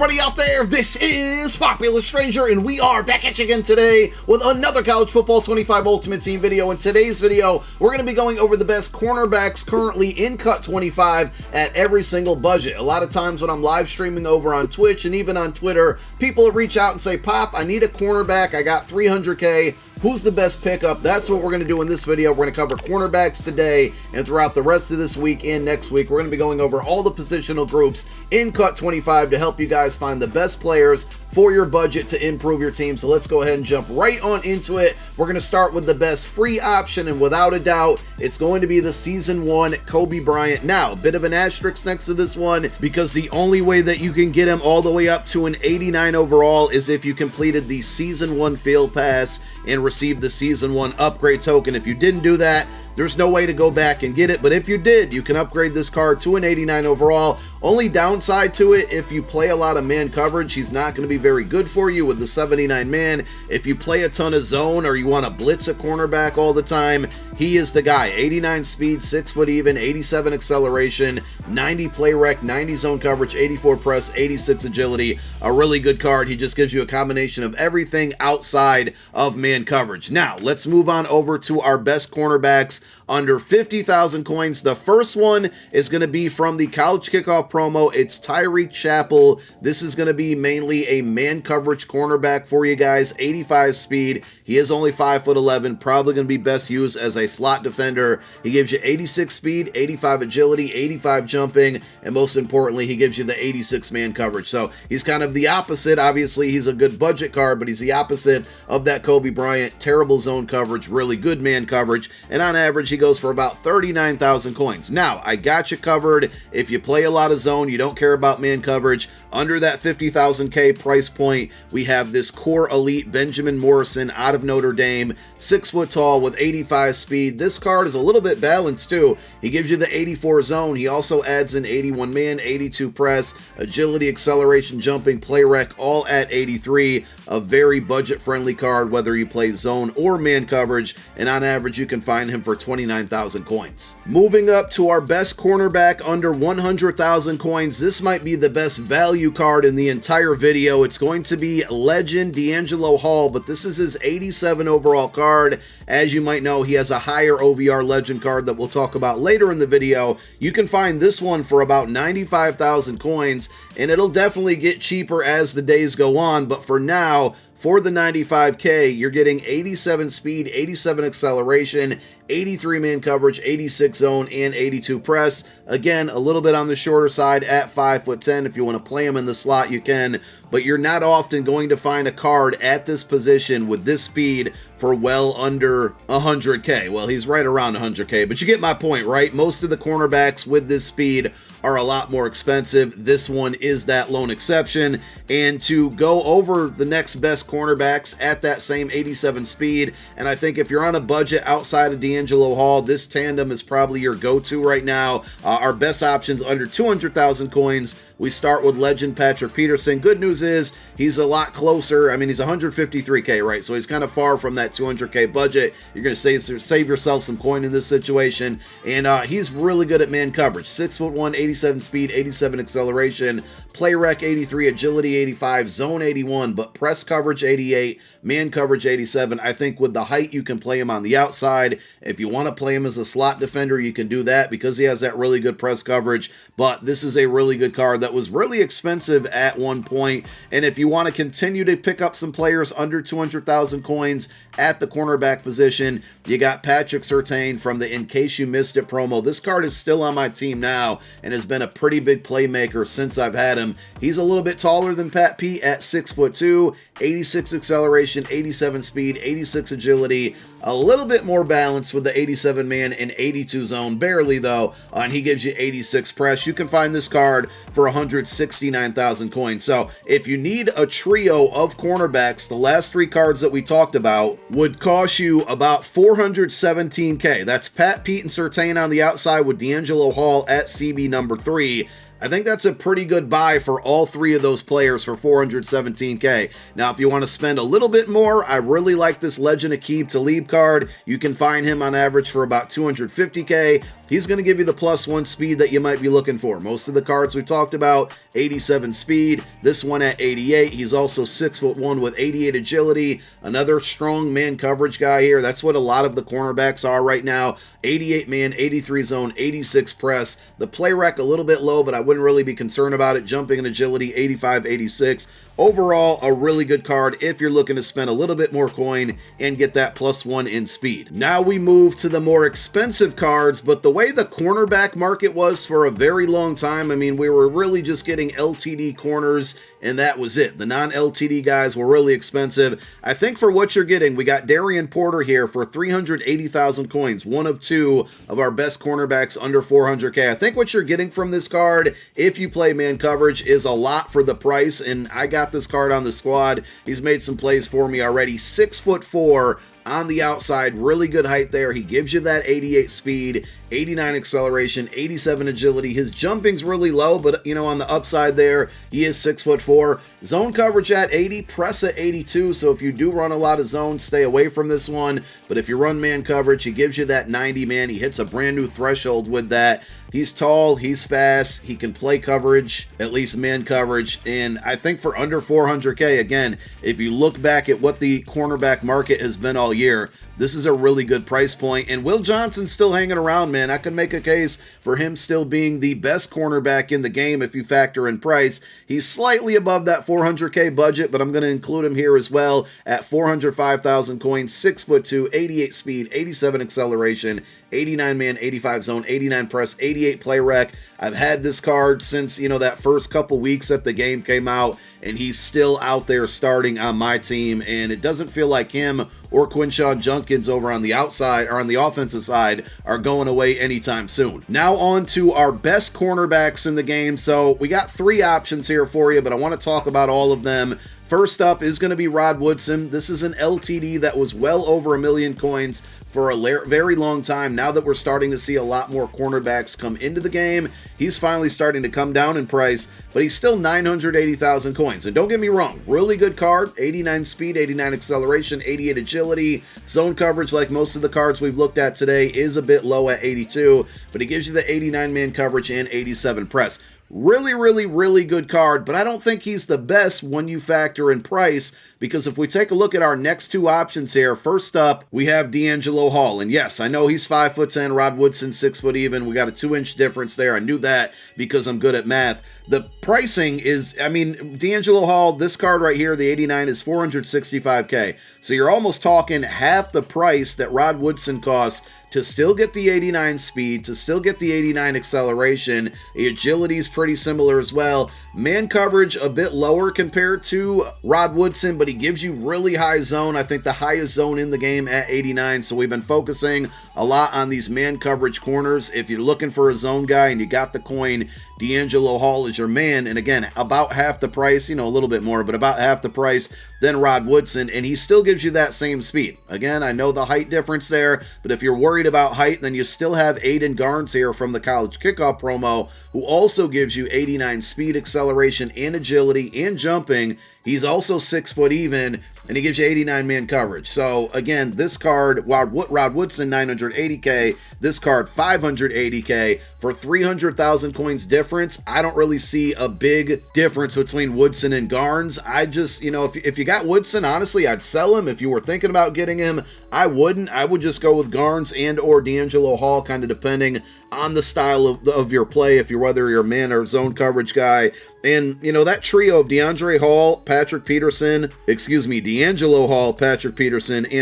everybody out there? This is Popular Stranger, and we are back at you again today with another College Football 25 Ultimate Team video. In today's video, we're going to be going over the best cornerbacks currently in Cut 25 at every single budget. A lot of times when I'm live streaming over on Twitch and even on Twitter, people will reach out and say, Pop, I need a cornerback. I got 300K. Who's the best pickup? That's what we're going to do in this video. We're going to cover cornerbacks today and throughout the rest of this week and next week. We're going to be going over all the positional groups in Cut 25 to help you guys find the best players for your budget to improve your team. So let's go ahead and jump right on into it. We're going to start with the best free option, and without a doubt, it's going to be the Season 1 Kobe Bryant. Now, a bit of an asterisk next to this one because the only way that you can get him all the way up to an 89 overall is if you completed the Season 1 Field Pass and received the Season 1 upgrade token. If you didn't do that, there's no way to go back and get it, but if you did, you can upgrade this card to an 89 overall. Only downside to it, if you play a lot of man coverage, he's not going to be very good for you with the 79 man. If you play a ton of zone or you want to blitz a cornerback all the time, he is the guy. 89 speed, 6 foot even, 87 acceleration, 90 play rec, 90 zone coverage, 84 press, 86 agility. A really good card. He just gives you a combination of everything outside of man coverage. Now, let's move on over to our best cornerbacks under 50,000 coins. The first one is going to be from the College Kickoff promo. It's Tyreek Chappell. This is going to be mainly a man coverage cornerback for you guys. 85 speed. He is only 5'11", probably going to be best used as a slot defender. He gives you 86 speed, 85 agility, 85 jumping, and most importantly, he gives you the 86 man coverage. So he's kind of the opposite. Obviously, he's a good budget card, but he's the opposite of that Kobe Bryant. Terrible zone coverage, really good man coverage, and on average, he goes for about 39,000 coins. Now, I got you covered. If you play a lot of zone, you don't care about man coverage, under that 50,000K price point, we have this core elite Benjamin Morrison out of Notre Dame, 6 foot tall with 85 speed. This card is a little bit balanced too. He gives you the 84 zone. He also adds an 81 man, 82 press, agility, acceleration, jumping, play rec, all at 83. A very budget friendly card, whether you play zone or man coverage, and on average, you can find him for 29,000 coins. Moving up to our best cornerback under 100,000 coins, this might be the best value card in the entire video. It's going to be Legend D'Angelo Hall, but this is his 87 overall card. As you might know, he has a higher OVR Legend card that we'll talk about later in the video. You can find this one for about 95,000 coins, and it'll definitely get cheaper as the days go on, but for now, for the 95K, you're getting 87 speed, 87 acceleration, 83 man coverage, 86 zone, and 82 press. Again, a little bit on the shorter side at 5'10". If you want to play him in the slot, you can, but you're not often going to find a card at this position with this speed for well under 100K. Well, he's right around 100K, but you get my point, right? Most of the cornerbacks with this speed are a lot more expensive. This one is that lone exception. And to go over the next best cornerbacks at that same 87 speed, and I think if you're on a budget outside of D'Angelo Hall, this tandem is probably your go-to right now. Our best options under 200,000 coins, we start with Legend Patrick Peterson. Good news is he's a lot closer. I mean, he's 153K, right? So he's kind of far from that 200K budget. You're going to save yourself some coin in this situation. And he's really good at man coverage. 6'1", 87 speed, 87 acceleration, play rec 83, agility 85, zone 81, but press coverage 88, man coverage 87. I think with the height, you can play him on the outside. If you want to play him as a slot defender, you can do that because he has that really good press coverage. But this is a really good card that was really expensive at one point. And if you want to continue to pick up some players under 200,000 coins at the cornerback position, you got Patrick Surtain from the In Case You Missed It promo. This card is still on my team now and has been a pretty big playmaker since I've had him. He's a little bit taller than Pat Pete at 6'2", 86 acceleration, 87 speed, 86 agility, a little bit more balance with the 87 man and 82 zone, barely though, and he gives you 86 press. You can find this card for 169,000 coins. So if you need a trio of cornerbacks, the last three cards that we talked about would cost you about 417K. That's Pat Pete and Surtain on the outside with D'Angelo Hall at CB number 3. I think that's a pretty good buy for all three of those players for 417K. Now, if you want to spend a little bit more, I really like this Legend Aqib Talib card. You can find him on average for about 250K. he's going to give you the +1 speed that you might be looking for. Most of the cards we've talked about, 87 speed, this one at 88. He's also 6'1" with 88 agility. Another strong man coverage guy here. That's what a lot of the cornerbacks are right now. 88 man, 83 zone, 86 press. The play rec a little bit low, but I wouldn't really be concerned about it. Jumping and agility, 85, 86. Overall, a really good card if you're looking to spend a little bit more coin and get that +1 in speed. Now we move to the more expensive cards, but the way the cornerback market was for a very long time, I mean, we were really just getting LTD corners, and that was it. The non-LTD guys were really expensive. I think for what you're getting, we got Darian Porter here for 380,000 coins, one of two of our best cornerbacks under 400K. I think what you're getting from this card, if you play man coverage, is a lot for the price, and I got this card on the squad. He's made some plays for me already. 6'4" on the outside, really good height there. He gives you that 88 speed, 89 acceleration, 87 agility. His jumping's really low, but you know, on the upside there, he is 6'4". Zone coverage at 80, press at 82. So if you do run a lot of zones, stay away from this one. But if you run man coverage, he gives you that 90 man. He hits a brand new threshold with that. He's tall, he's fast, he can play coverage, at least man coverage, and I think for under 400K, again, if you look back at what the cornerback market has been all year, this is a really good price point, and Will Johnson's still hanging around, man. I can make a case for him still being the best cornerback in the game if you factor in price. He's slightly above that 400K budget, but I'm going to include him here as well at 405,000 coins, 6'2", 88 speed, 87 acceleration, 89 man, 85 zone, 89 press, 88 play rec. I've had this card since, you know, that first couple weeks that the game came out, and he's still out there starting on my team, and it doesn't feel like him or Quinshawn Judkins over on the outside or on the offensive side are going away anytime soon. Now on to our best cornerbacks in the game. So we got three options here for you, but I want to talk about all of them. First up is going to be Rod Woodson. This is an LTD that was well over 1 million coins for a very long time. Now that we're starting to see a lot more cornerbacks come into the game, he's finally starting to come down in price, but he's still 980,000 coins. And don't get me wrong, really good card, 89 speed, 89 acceleration, 88 agility. Zone coverage, like most of the cards we've looked at today, is a bit low at 82, but he gives you the 89 man coverage and 87 press. Really, really, really good card, but I don't think he's the best when you factor in price, because if we take a look at our next two options here, first up, we have D'Angelo Hall. And yes, I know he's 5'10", Rod Woodson 6 foot even. We got a 2-inch difference there. I knew that because I'm good at math. The pricing is, I mean, D'Angelo Hall, this card right here, the 89, is 465K. So you're almost talking half the price that Rod Woodson costs to still get the 89 speed, to still get the 89 acceleration. The agility is pretty similar as well. Man coverage a bit lower compared to Rod Woodson, but he gives you really high zone. I think the highest zone in the game at 89. So we've been focusing a lot on these man coverage corners. If you're looking for a zone guy and you got the coin, D'Angelo Hall is your man. And again, about half the price, you know, a little bit more, but about half the price than Rod Woodson, and he still gives you that same speed. Again, I know the height difference there, but if you're worried about height, then you still have Aiden Garnes here from the College Kickoff promo, who also gives you 89 speed, acceleration, and agility, and jumping. He's also 6 foot even, and he gives you 89 man coverage. So again, this card, Rod Woodson 980K, this card 580K for 300,000 coins difference. I don't really see a big difference between Woodson and Garnes. I just, you know, if you got Woodson, honestly, I'd sell him. If you were thinking about getting him, I wouldn't. I would just go with Garnes and or D'Angelo Hall, kind of depending on the style of your play, if you're whether you're a man or zone coverage guy. And, you know, that trio of D'Angelo Hall, Patrick Peterson, and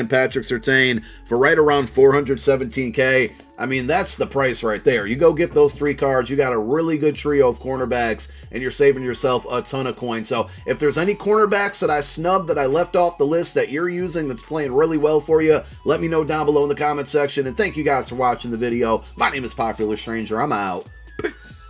Patrick Surtain for right around 417K. I mean, that's the price right there. You go get those three cards, you got a really good trio of cornerbacks, and you're saving yourself a ton of coins. So if there's any cornerbacks that I snubbed, that I left off the list that you're using that's playing really well for you, let me know down below in the comment section. And thank you guys for watching the video. My name is Popular Stranger. I'm out. Peace.